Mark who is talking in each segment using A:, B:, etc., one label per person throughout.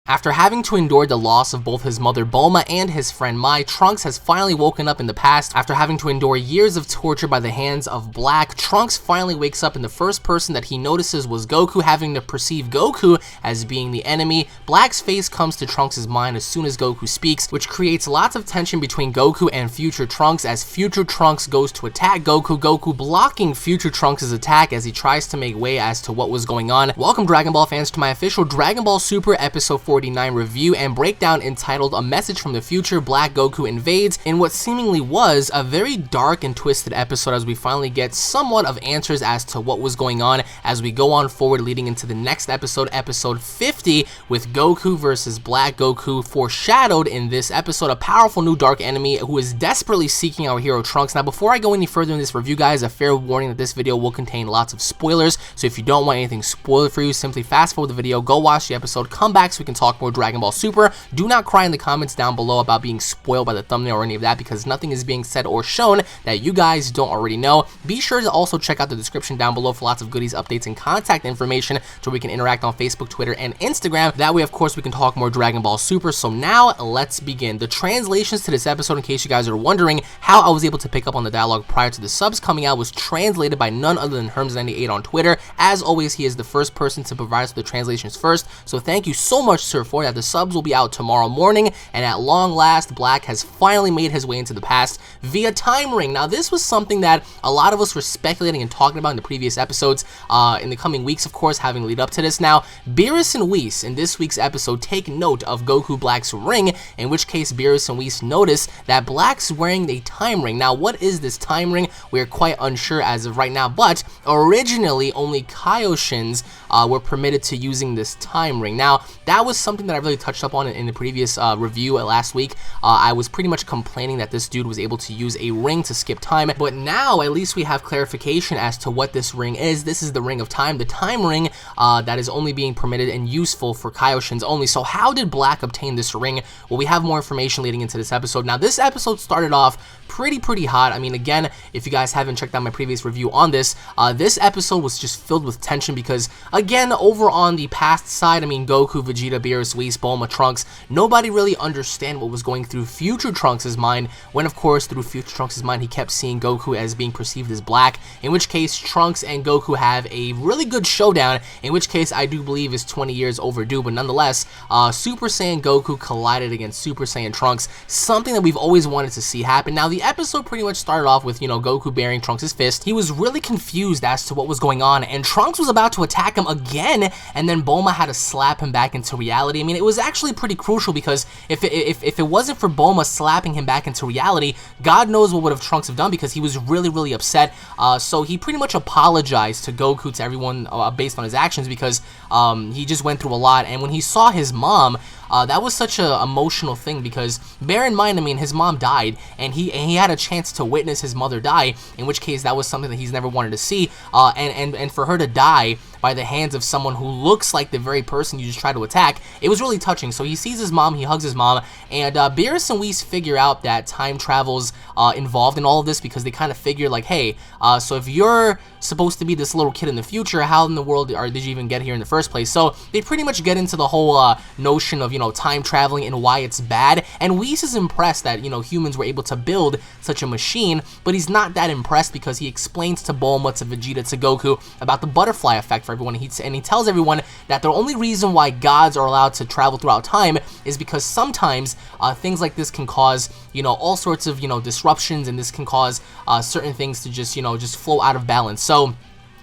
A: After having to endure the loss of both his mother Bulma and his friend Mai, Trunks has finally woken up in the past. After having to endure years of torture by the hands of Black, Trunks finally wakes up, and the first person that he notices was Goku, having to perceive Goku as being the enemy. Black's face comes to Trunks' mind as soon as Goku speaks, which creates lots of tension between Goku and future Trunks as future Trunks goes to attack Goku blocking future Trunks' attack as he tries to make way as to what was going on. Welcome Dragon Ball fans to my official Dragon Ball Super episode 49 review and breakdown entitled A Message from the Future, Black Goku Invades, in what seemingly was a very dark and twisted episode as we finally get somewhat of answers as to what was going on as we go on forward leading into the next episode, episode 50, with Goku versus Black. Goku foreshadowed in this episode, a powerful new dark enemy who is desperately seeking our hero Trunks. Now before I go any further in this review guys, a fair warning that this video will contain lots of spoilers, so if you don't want anything spoiled for you, simply fast forward the video, go watch the episode, come back so we can talk more Dragon Ball Super. Do not cry in the comments down below about being spoiled by the thumbnail or any of that, because nothing is being said or shown that you guys don't already know. Be sure to also check out the description down below for lots of goodies, updates, and contact information so we can interact on Facebook, Twitter, and Instagram. That way, of course, we can talk more Dragon Ball Super. So now, let's begin. The translations to this episode, in case you guys are wondering how I was able to pick up on the dialogue prior to the subs coming out, was translated by none other than Herms98 on Twitter. As always, he is the first person to provide us with the translations first, so thank you so much, sir, for that. The subs will be out tomorrow morning, and at long last, Black has finally made his way into the past via time ring. Now, this was something that a lot of us were speculating and talking about in the previous episodes, in the coming weeks, of course, having lead up to this. Now, Beerus and Whis in this week's episode take note of Goku Black's ring, in which case Beerus and Whis notice that Black's wearing a time ring. Now, what is this time ring? We're quite unsure as of right now, but originally only Kaioshins were permitted to using this time ring. Now, that was something that I really touched up on in the previous review last week. I was pretty much complaining that this dude was able to use a ring to skip time, but now at least we have clarification as to what this ring is. This is the Ring of Time, the time ring that is only being permitted and useful for Kaioshins only. So how did Black obtain this ring? Well, we have more information leading into this episode. Now, this episode started off pretty hot. I mean, again, if you guys haven't checked out my previous review on this, this episode was just filled with tension because, again, over on the past side, I mean, Goku, Vegeta, Beerus, Whis, Bulma, Trunks, nobody really understand what was going through future Trunks' mind, when, of course, through future Trunks' mind, he kept seeing Goku as being perceived as Black, in which case Trunks and Goku have a really good showdown, in which case I do believe is 20 years overdue, but nonetheless, Super Saiyan Goku collided against Super Saiyan Trunks, something that we've always wanted to see happen. Now, the episode pretty much started off with, you know, Goku bearing Trunks' fist. He was really confused as to what was going on, and Trunks was about to attack him again, and then Bulma had to slap him back into reality. I mean, it was actually pretty crucial because if it wasn't for Bulma slapping him back into reality, God knows what would have Trunks have done, because he was really upset. So he pretty much apologized to Goku, to everyone, based on his actions, because he just went through a lot. And when he saw his mom, that was such an emotional thing, because bear in mind, I mean, his mom died, and he had a chance to witness his mother die, in which case that was something that he's never wanted to see, and for her to die by the hands of someone who looks like the very person you just tried to attack, it was really touching. So he sees his mom, he hugs his mom, and Beerus and Whis figure out that time travel's involved in all of this, because they kind of figure like, hey, so if you're supposed to be this little kid in the future, how in the world did you even get here in the first place? So they pretty much get into the whole notion of, you know, time traveling and why it's bad, and Whis is impressed that, you know, humans were able to build such a machine, but he's not that impressed because he explains to Bulma, to Vegeta, to Goku about the butterfly effect for everyone, and he tells everyone that the only reason why gods are allowed to travel throughout time is because sometimes things like this can cause, you know, all sorts of, you know, disruptions, and this can cause certain things to just, you know, just flow out of balance. So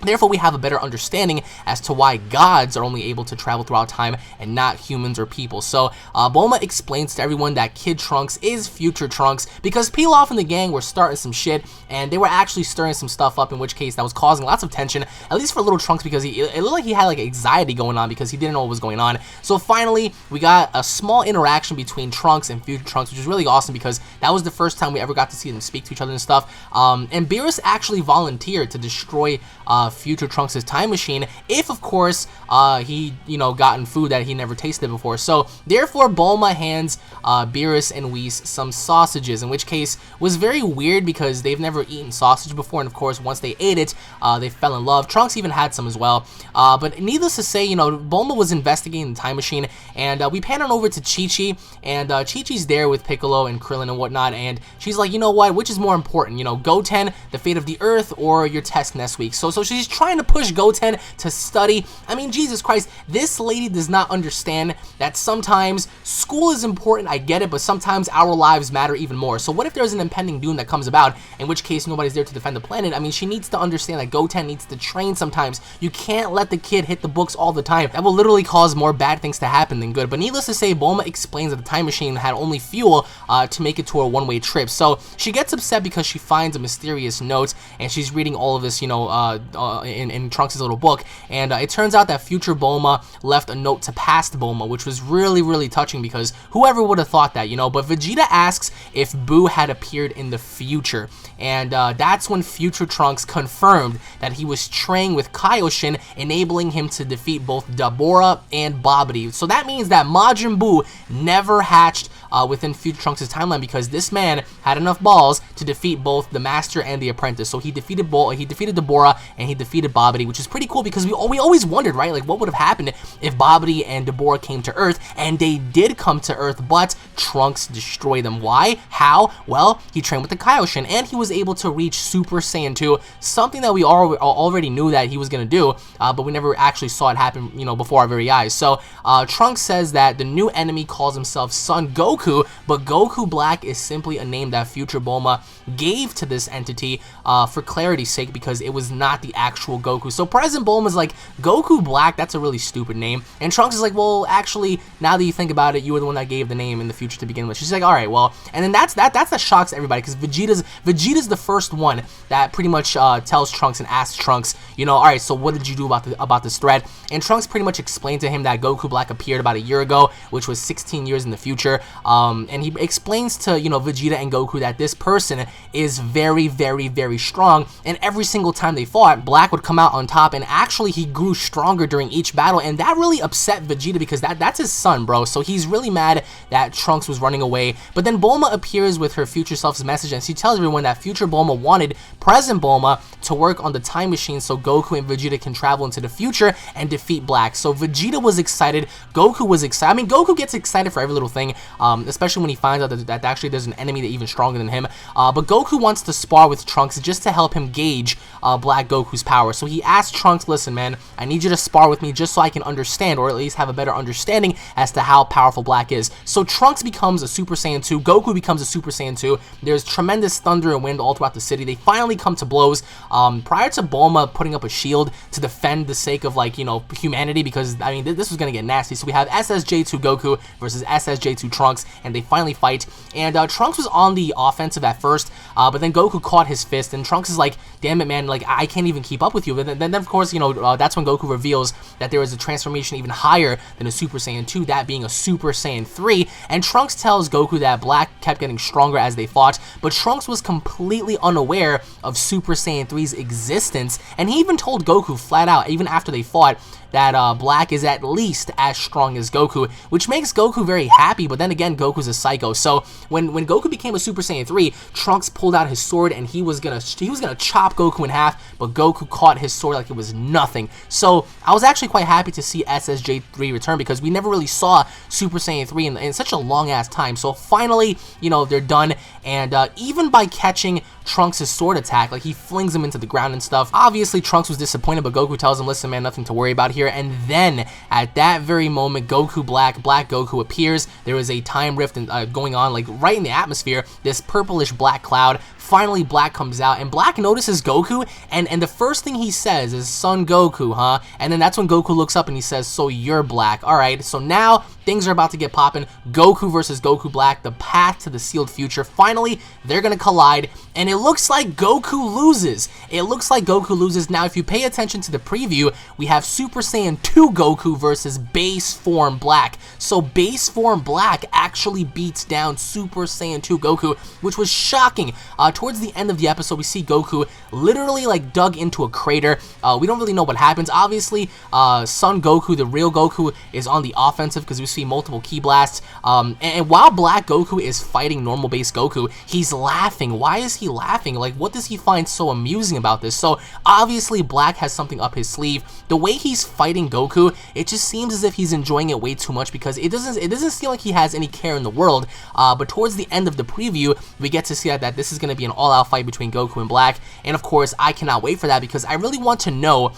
A: therefore, we have a better understanding as to why gods are only able to travel throughout time and not humans or people. So, Bulma explains to everyone that Kid Trunks is future Trunks, because Pilaf and the gang were starting some shit, and they were actually stirring some stuff up, in which case that was causing lots of tension, at least for little Trunks, because it looked like he had like anxiety going on because he didn't know what was going on. So finally, we got a small interaction between Trunks and future Trunks, which was really awesome, because that was the first time we ever got to see them speak to each other and stuff. And Beerus actually volunteered to destroy future Trunks' time machine if, of course, he, gotten food that he never tasted before. So, therefore, Bulma hands Beerus and Whis some sausages, in which case was very weird because they've never eaten sausage before, and of course, once they ate it, they fell in love. Trunks even had some as well. But needless to say, Bulma was investigating the time machine, and we pan on over to Chi-Chi, and Chi-Chi's there with Piccolo and Krillin and whatnot, and she's like, you know what, which is more important, Goten, the fate of the Earth, or your test next week? So she's trying to push Goten to study. I mean, Jesus Christ, this lady does not understand that sometimes school is important, I get it, but sometimes our lives matter even more. So what if there's an impending doom that comes about, in which case nobody's there to defend the planet? I mean, she needs to understand that Goten needs to train sometimes. You can't let the kid hit the books all the time. That will literally cause more bad things to happen than good. But needless to say, Bulma explains that the time machine had only fuel to make it to a one-way trip. So she gets upset because she finds a mysterious note, and she's reading all of this, in Trunks' little book, and it turns out that future Bulma left a note to past Bulma, which was really, really touching because whoever would have thought that, but Vegeta asks if Boo had appeared in the future, and that's when future Trunks confirmed that he was training with Kaioshin, enabling him to defeat both Dabura and Babidi. So that means that Majin Buu never hatched within future Trunks' timeline, because this man had enough balls to defeat both the master and the apprentice. So he defeated Dabura, and he defeated Babidi, which is pretty cool because we always wondered, right, like what would have happened if Babidi and Dabura came to Earth, and they did come to Earth, but Trunks destroyed them. Why? How? Well, he trained with the Kaioshin, and he was able to reach Super Saiyan 2, something that we already knew that he was going to do, but we never actually saw it happen, before our very eyes. So Trunks says that the new enemy calls himself Son Goku, but Goku Black is simply a name that future Bulma gave to this entity for clarity's sake, because it was not the actual Goku. So present Bulma's like, Goku Black, that's a really stupid name. And Trunks is like, well, actually, now that you think about it, you were the one that gave the name in the future to begin with. She's like, all right, well, and then that shocks everybody, because Vegeta's the first one that pretty much tells Trunks and asks Trunks, all right, so what did you do about this threat? And Trunks pretty much explained to him that Goku Black appeared about a year ago, which was 16 years in the future. And he explains to, Vegeta and Goku that this person is very, very, very strong, and every single time they fought, Black would come out on top, and actually he grew stronger during each battle, and that really upset Vegeta because that's his son, bro. So he's really mad that Trunks was running away. But then Bulma appears with her future self's message, and she tells everyone that future Bulma wanted present Bulma to work on the time machine so Goku and Vegeta can travel into the future and defeat Black. So Vegeta was excited, Goku was excited. I mean, Goku gets excited for every little thing, especially when he finds out that actually there's an enemy that even stronger than him. But Goku wants to spar with Trunks just to help him gauge Black Goku's power. So he asks Trunks, listen, man, I need you to spar with me just so I can understand, or at least have a better understanding as to how powerful Black is. So Trunks becomes a Super Saiyan 2, Goku becomes a Super Saiyan 2, there's tremendous thunder and wind all throughout the city. They finally come to blows. Prior to Bulma putting up a shield to defend the sake of, like, humanity, because, I mean, this was gonna get nasty. So we have SSJ2 Goku versus SSJ2 Trunks, and they finally fight. And Trunks was on the offensive at first, but then Goku caught his fist, and Trunks is like, damn it, man, like, I can't even keep up with you. But then of course, that's when Goku reveals that there is a transformation even higher than a Super Saiyan 2, that being a Super Saiyan 3, and Trunks tells Goku that Black kept getting stronger as they fought, but Trunks was completely unaware of Super Saiyan 3's existence, and he even told Goku flat out, even after they fought, that Black is at least as strong as Goku, which makes Goku very happy. But then again, Goku's a psycho. So when Goku became a Super Saiyan 3, Trunks pulled out his sword and he was gonna chop Goku in half, but Goku caught his sword like it was nothing. So I was actually quite happy to see SSJ3 return, because we never really saw Super Saiyan 3 in such a long ass time. So finally, they're done, and even by catching Trunks' sword attack, like, he flings him into the ground and stuff. Obviously, Trunks was disappointed, but Goku tells him, listen, man, nothing to worry about here. And then, at that very moment, Goku Black Goku appears. There is a time rift going on, like, right in the atmosphere, this purplish black cloud. Finally, Black comes out, and Black notices Goku, and the first thing he says is, Son Goku, huh? And then that's when Goku looks up and he says, so you're Black. Alright, so now things are about to get popping. Goku versus Goku Black, the path to the sealed future. Finally, they're gonna collide, and it looks like Goku loses. It looks like Goku loses. Now, if you pay attention to the preview, we have Super Saiyan 2 Goku versus Base Form Black. So Base Form Black actually beats down Super Saiyan 2 Goku, which was shocking. Towards the end of the episode, we see Goku literally like dug into a crater. We don't really know what happens. Obviously, Son Goku, the real Goku, is on the offensive because we see multiple ki blasts. And while Black Goku is fighting normal base Goku, he's laughing. Why is he laughing? Like, what does he find so amusing about this? So obviously Black has something up his sleeve. The way he's fighting Goku, it just seems as if he's enjoying it way too much because it doesn't seem like he has any care in the world. But towards the end of the preview, we get to see that this is going to be an all-out fight between Goku and Black. And of course, I cannot wait for that because I really want to know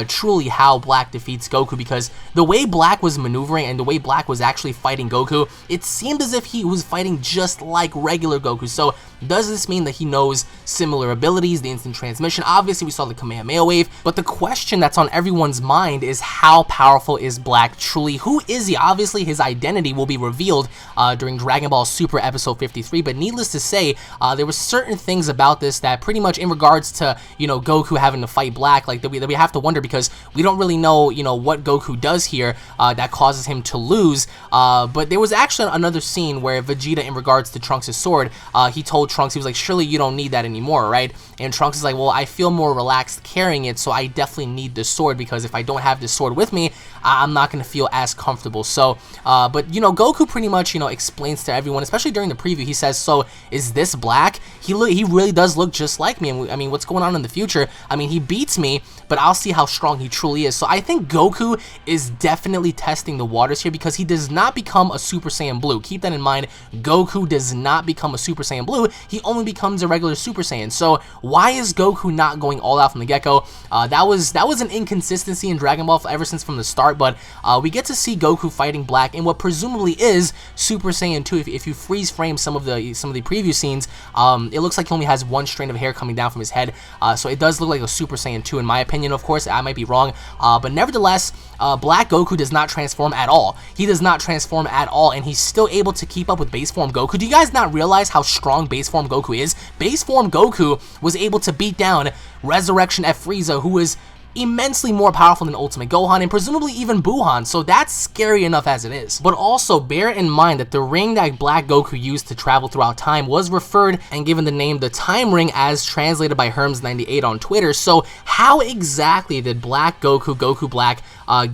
A: truly how Black defeats Goku, because the way Black was maneuvering and the way Black was actually fighting Goku, it seemed as if he was fighting just like regular Goku. So does this mean that he knows similar abilities, the instant transmission? Obviously, we saw the Kamehameha wave, but the question that's on everyone's mind is how powerful is Black truly? Who is he? Obviously, his identity will be revealed during Dragon Ball Super Episode 53, but needless to say, there were certain things about this that pretty much in regards to, you know, Goku having to fight Black, like that we have to wonder because we don't really know, you know, what Goku does here that causes him to lose. But there was actually another scene where Vegeta, in regards to Trunks' sword, he told Trunks, he was like, surely you don't need that anymore, right? And Trunks is like, well, I feel more relaxed carrying it, so I definitely need this sword because if I don't have this sword with me, I'm not going to feel as comfortable. So, but, you know, Goku pretty much, you know, explains to everyone, especially during the preview, he says, so is this Black? He really does look just like me. And I mean, what's going on in the future? I mean, he beats me, but I'll see how strong he truly is. So I think Goku is definitely testing the waters here because he does not become a Super Saiyan Blue. Keep that in mind. Goku does not become a Super Saiyan Blue. He only becomes a regular Super Saiyan. So why is Goku not going all out from the get-go? That was an inconsistency in Dragon Ball ever since from the start, but we get to see Goku fighting Black in what presumably is Super Saiyan 2. If you freeze frame some of the preview scenes, it looks like he only has one strand of hair coming down from his head. So it does look like a Super Saiyan 2 in my opinion. Of course, I might be wrong, but nevertheless, Black Goku does not transform at all. He does not transform at all, and he's still able to keep up with base form Goku. Do you guys not realize how strong base form Goku is? Base form Goku was able to beat down Resurrection F Frieza, who is immensely more powerful than Ultimate Gohan and presumably even Buhan, so that's scary enough as it is. But also bear in mind that the ring that Black Goku used to travel throughout time was referred and given the name the Time Ring, as translated by Herms98 on Twitter. So how exactly did Black Goku, Goku Black,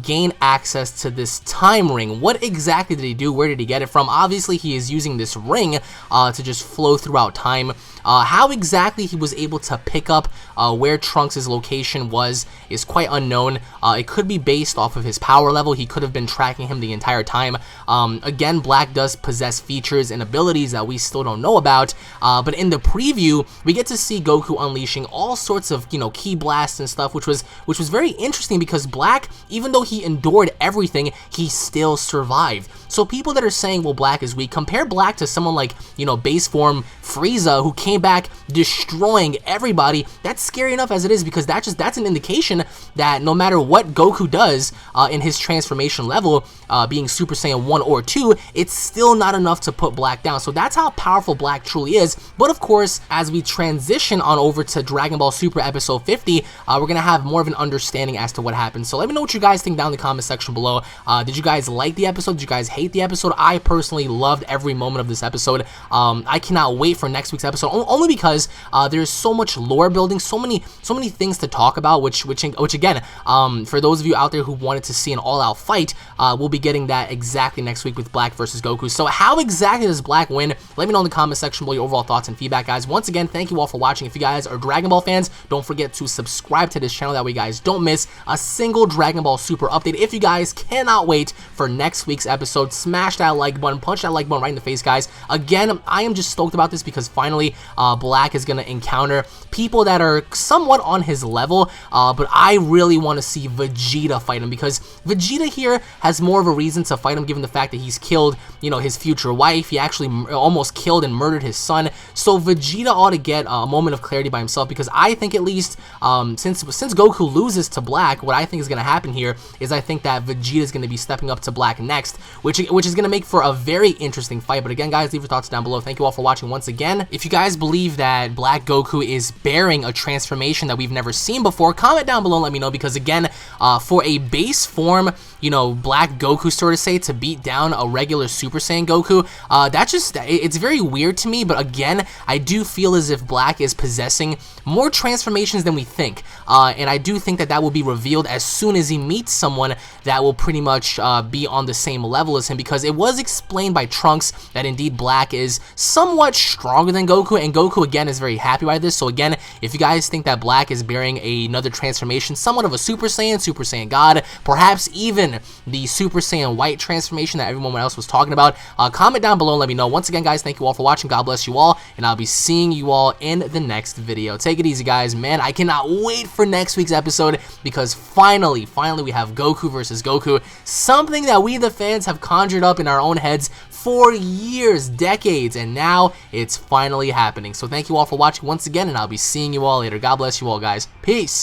A: gain access to this Time Ring? What exactly did he do? Where did he get it from? Obviously, he is using this ring to just flow throughout time. How exactly he was able to pick up where Trunks' location was is quite unknown. It could be based off of his power level. He could have been tracking him the entire time. Again, Black does possess features and abilities that we still don't know about, but in the preview, we get to see Goku unleashing all sorts of, you know, ki blasts and stuff, which was very interesting because Black, even though he endured everything, he still survived. So people that are saying, well, Black is weak, compare Black to someone like, you know, base form Frieza, who came back destroying everybody. That's scary enough as it is because that's an indication that no matter what Goku does in his transformation level, being Super Saiyan 1 or 2, it's still not enough to put Black down. So that's how powerful Black truly is. But of course, as we transition on over to Dragon Ball Super Episode 50, we're going to have more of an understanding as to what happened. So let me know what you guys think down in the comment section below. Did you guys like the episode? Did you guys hate the episode? I personally loved every moment of this episode. I cannot wait for next week's episode, only because there's so much lore building, so many things to talk about, which again, for those of you out there who wanted to see an all-out fight, we'll be getting that exactly next week with Black versus Goku. So how exactly does Black win? Let me know in the comment section below your overall thoughts and feedback, guys. Once again, thank you all for watching. If you guys are Dragon Ball fans, don't forget to subscribe to this channel, that way you guys don't miss a single Dragon Ball Super update. If you guys cannot wait for next week's episode, smash that like button, punch that like button right in the face, guys. Again, I am just stoked about this because finally Black is going to encounter people that are somewhat on his level, but I really want to see Vegeta fight him because Vegeta here has more of a reason to fight him given the fact that he's killed, you know, his future wife. He actually almost killed and murdered his son. So Vegeta ought to get a moment of clarity by himself because I think at least since Goku loses to Black, what I think is going to happen here here is I think that Vegeta is going to be stepping up to Black next, which is going to make for a very interesting fight. But again, guys, leave your thoughts down below. Thank you all for watching once again. If you guys believe that Black Goku is bearing a transformation that we've never seen before, comment down below and let me know, because again, for a base form, you know, Black Goku, sort of say, to beat down a regular Super Saiyan Goku, it's very weird to me. But again, I do feel as if Black is possessing more transformations than we think, and I do think that that will be revealed as soon as he meets someone that will pretty much be on the same level as him, because it was explained by Trunks that indeed Black is somewhat stronger than Goku, and Goku again is very happy by this. So again, if you guys think that Black is bearing another transformation, somewhat of a Super Saiyan God, perhaps even the Super Saiyan White transformation that everyone else was talking about, comment down below and let me know. Once again, guys, thank you all for watching. God bless you all, and I'll be seeing you all in the next video. Take it easy, guys. Man, I cannot wait for next week's episode, because finally we have Goku versus Goku, something that we the fans have conjured up in our own heads for years, decades, and now it's finally happening. So thank you all for watching once again, and I'll be seeing you all later. God bless you all, guys. Peace.